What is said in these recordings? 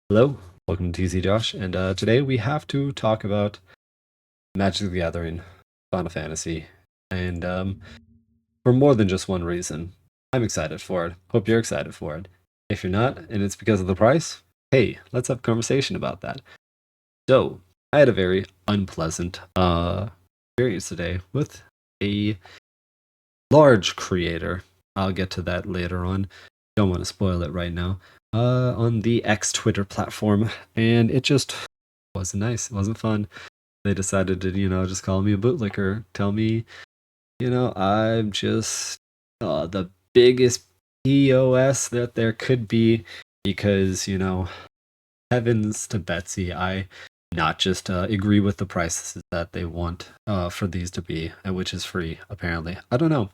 Hello, welcome to TC Josh, and today we have to talk about Magic the Gathering, Final Fantasy, and for more than just one reason. I'm excited for it. Hope you're excited for it. If you're not, and it's because of the price, hey, let's have a conversation about that. So, I had a very unpleasant experience today with a large creator. I'll get to that later on. Don't want to spoil it right now. On the X Twitter platform, and it just wasn't nice. It wasn't fun. They decided to, just call me a bootlicker. Tell me, I'm just the biggest POS that there could be because, heavens to Betsy, I not just agree with the prices that they want for these to be, which is free, apparently. I don't know.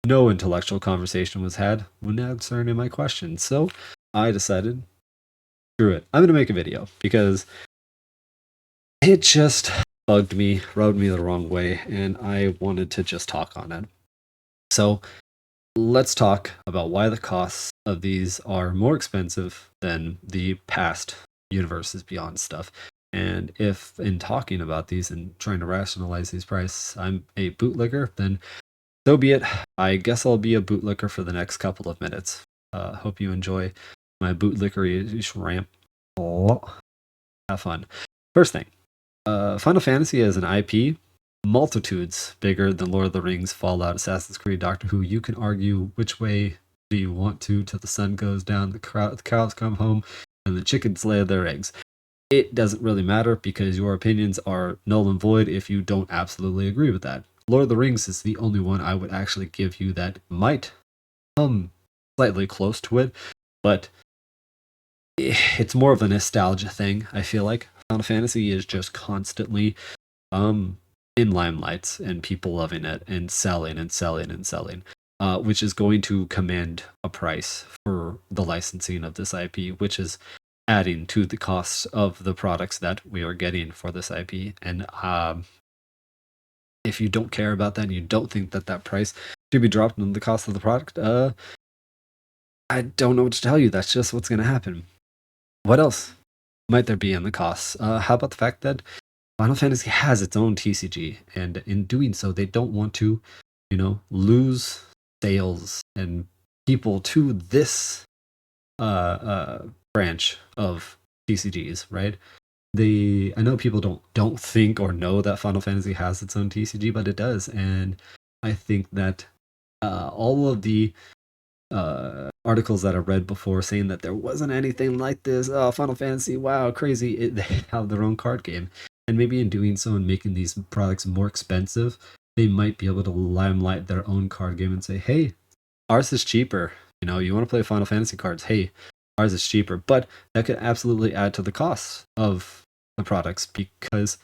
No intellectual conversation was had when answering my questions. So I decided, screw it. I'm going to make a video because it just bugged me, rubbed me the wrong way, and I wanted to just talk on it. So let's talk about why the costs of these are more expensive than the past Universes Beyond stuff. And if in talking about these and trying to rationalize these prices, I'm a bootlegger, then so be it. I guess I'll be a bootlicker for the next couple of minutes. Hope you enjoy my bootlickery ramp. Oh, have fun. First thing, Final Fantasy as an IP, multitudes bigger than Lord of the Rings, Fallout, Assassin's Creed, Doctor Who. You can argue which way do you want to till the sun goes down, the cows come home, and the chickens lay their eggs. It doesn't really matter because your opinions are null and void if you don't absolutely agree with that. Lord of the Rings is the only one I would actually give you that might come slightly close to it, but it's more of a nostalgia thing, I feel like. Final Fantasy is just constantly in limelights and people loving it and selling and selling and selling, which is going to command a price for the licensing of this IP, which is adding to the costs of the products that we are getting for this IP. And if you don't care about that and you don't think that that price should be dropped on the cost of the product, I don't know what to tell you. That's just what's going to happen. What else might there be in the costs? How about the fact that Final Fantasy has its own TCG, and in doing so, they don't want to, lose sales and people to this branch of TCGs, right? I know people don't think or know that Final Fantasy has its own TCG, but it does, and I think that all of the articles that I read before saying that there wasn't anything like this, oh, Final Fantasy, wow, crazy, they have their own card game, and maybe in doing so and making these products more expensive, they might be able to limelight their own card game and say, hey, ours is cheaper. You want to play Final Fantasy cards, hey, ours is cheaper. But that could absolutely add to the costs of the products because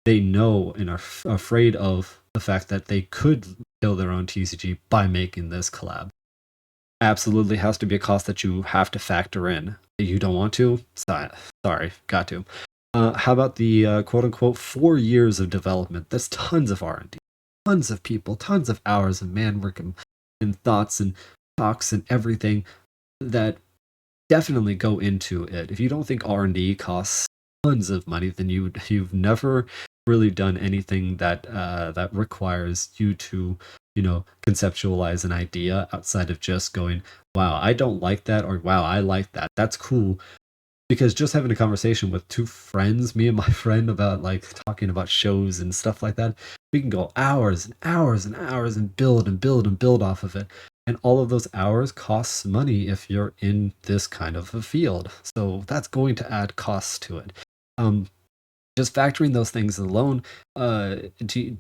they know and are afraid of the fact that they could kill their own TCG by making this collab. Absolutely has to be a cost that you have to factor in. You don't want to? Sorry, got to. How about the quote-unquote 4 years of development? That's tons of R&D, tons of people, tons of hours of man work and thoughts and talks and everything that definitely go into it. If you don't think R&D costs tons of money, then you've never really done anything that that requires you to conceptualize an idea outside of just going, wow, I don't like that, or wow, I like that. That's cool. Because just having a conversation with two friends, me and my friend, about like talking about shows and stuff like that, we can go hours and hours and hours and build and build and build off of it. And all of those hours costs money if you're in this kind of a field. So that's going to add costs to it. Just factoring those things alone, do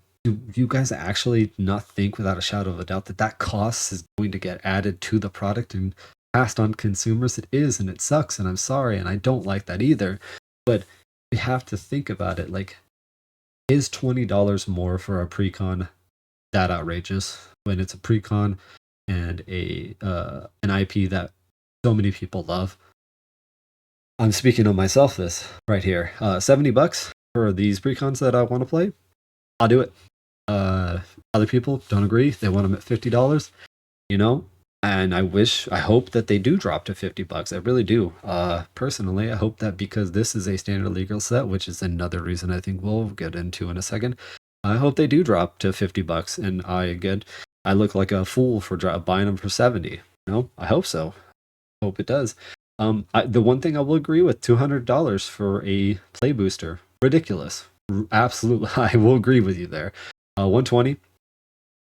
you guys actually not think without a shadow of a doubt that that cost is going to get added to the product and passed on consumers? It is, and it sucks, and I'm sorry, and I don't like that either. But we have to think about it. Like, is $20 more for a precon that outrageous when it's a precon and an IP that so many people love? I'm speaking of myself this right here. $70 for these precons that I want to play. I'll do it. Other people don't agree. They want them at $50. And I hope that they do drop to $50. I really do. Personally, I hope that because this is a standard legal set, which is another reason I think we'll get into in a second. I hope they do drop to $50, and I look like a fool for buying them for 70. No, I hope so. Hope it does. The one thing I will agree with, $200 for a play booster, ridiculous. Absolutely, I will agree with you there. 120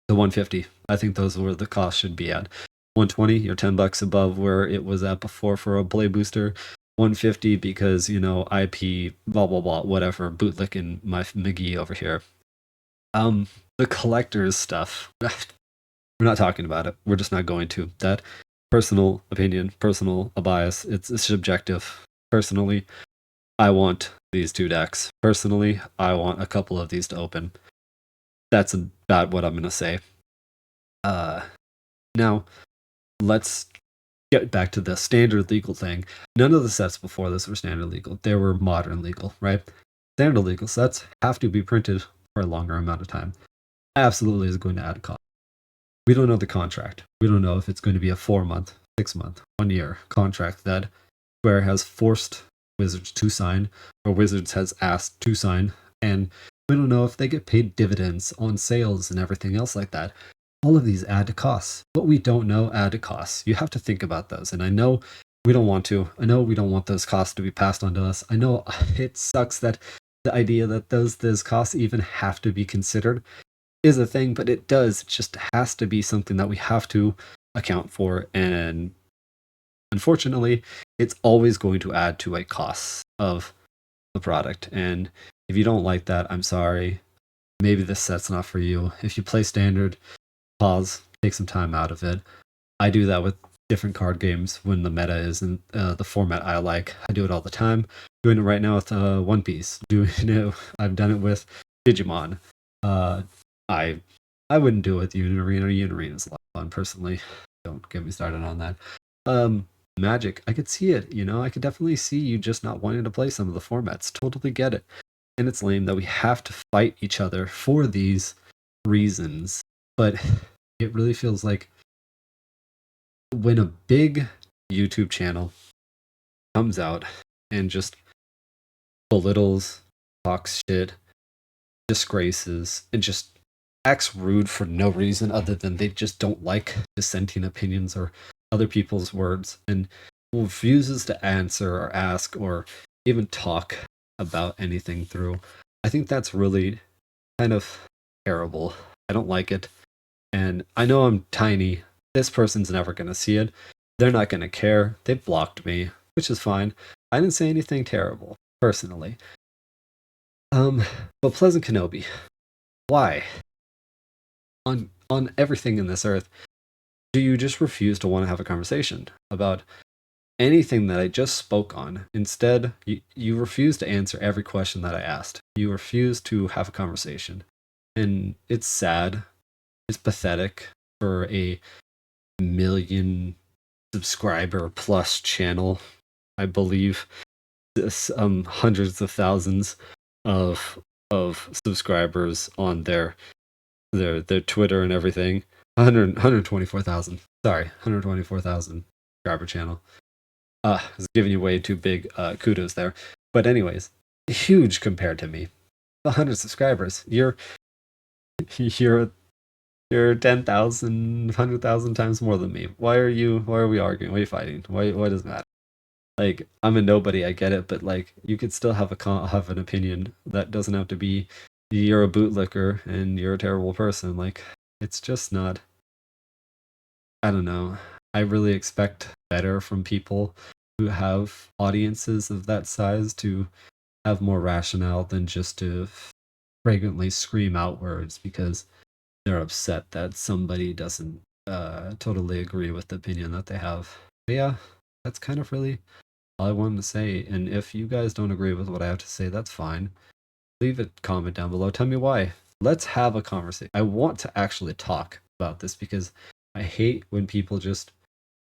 to 150. I think those are where the cost should be at. 120, you're $10 above where it was at before for a play booster. 150 because, IP, blah, blah, blah, whatever, bootlicking my McGee over here. The collector's stuff. We're not talking about it. We're just not going to. That personal opinion, personal bias, it's subjective. Personally, I want these two decks. Personally, I want a couple of these to open. That's about what I'm going to say. Now, let's get back to the standard legal thing. None of the sets before this were standard legal. They were modern legal, right? Standard legal sets have to be printed for a longer amount of time. Absolutely is going to add cost. We don't know the contract. We don't know if it's going to be a 4-month, 6-month, 1-year contract that Square has forced Wizards to sign, or Wizards has asked to sign, and we don't know if they get paid dividends on sales and everything else like that. All of these add to costs. What we don't know add to costs. You have to think about those. And I know we don't want to. I know we don't want those costs to be passed on to us. I know it sucks that the idea that those costs even have to be considered is a thing, but it does. It just has to be something that we have to account for. And unfortunately, it's always going to add to a cost of the product. And if you don't like that, I'm sorry. Maybe this set's not for you. If you play standard, pause, take some time out of it. I do that with different card games when the meta isn't the format I like. I do it all the time. Doing it right now with One Piece. I've done it with Digimon. I wouldn't do it with Unarena. Unarena is a lot of fun, personally. Don't get me started on that. Magic, I could see it. I could definitely see you just not wanting to play some of the formats. Totally get it. And it's lame that we have to fight each other for these reasons. But it really feels like when a big YouTube channel comes out and just belittles, talks shit, disgraces, and just acts rude for no reason other than they just don't like dissenting opinions or other people's words, and refuses to answer or ask or even talk about anything through. I think that's really kind of terrible. I don't like it. And I know I'm tiny. This person's never going to see it. They're not going to care. They blocked me, which is fine. I didn't say anything terrible, personally. But Pleasant Kenobi, why? On everything in this earth, do you just refuse to want to have a conversation about anything that I just spoke on? Instead, you refuse to answer every question that I asked. You refuse to have a conversation. And it's sad. It's pathetic for a 1 million subscriber plus channel. I believe this hundreds of thousands of subscribers on their Twitter and everything. 124,000. Sorry, 124,000 subscriber channel. I was giving you way too big kudos there. But anyways, huge compared to me. 100 subscribers. You're 10,000, 100,000 times more than me. Why are we arguing? Why are you fighting? Why does it matter? Like, I'm a nobody, I get it, but like, you could still have an opinion. That doesn't have to be you're a bootlicker and you're a terrible person. Like, it's just not. I don't know. I really expect better from people who have audiences of that size, to have more rationale than just to fragrantly scream out words because they're upset that somebody doesn't totally agree with the opinion that they have. But yeah, that's kind of really all I wanted to say. And if you guys don't agree with what I have to say, that's fine. Leave a comment down below. Tell me why. Let's have a conversation. I want to actually talk about this because I hate when people just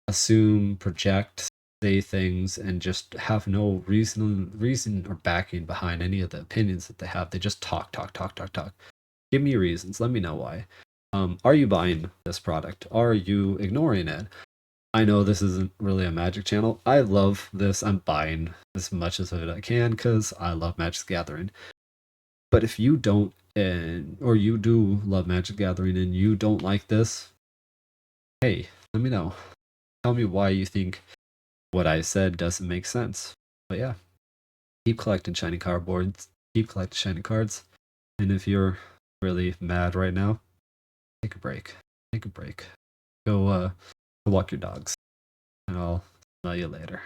assume, project, say things, and just have no reason or backing behind any of the opinions that they have. They just talk. Give me reasons. Let me know why. Are you buying this product? Are you ignoring it? I know this isn't really a Magic channel. I love this. I'm buying as much as I can because I love Magic the Gathering. But if you don't, or you do love Magic the Gathering and you don't like this, hey, let me know. Tell me why you think what I said doesn't make sense. But yeah, keep collecting shiny cardboards, keep collecting shiny cards. And if you're really mad right now, take a break. Take a break. Go walk your dogs. And I'll smell you later.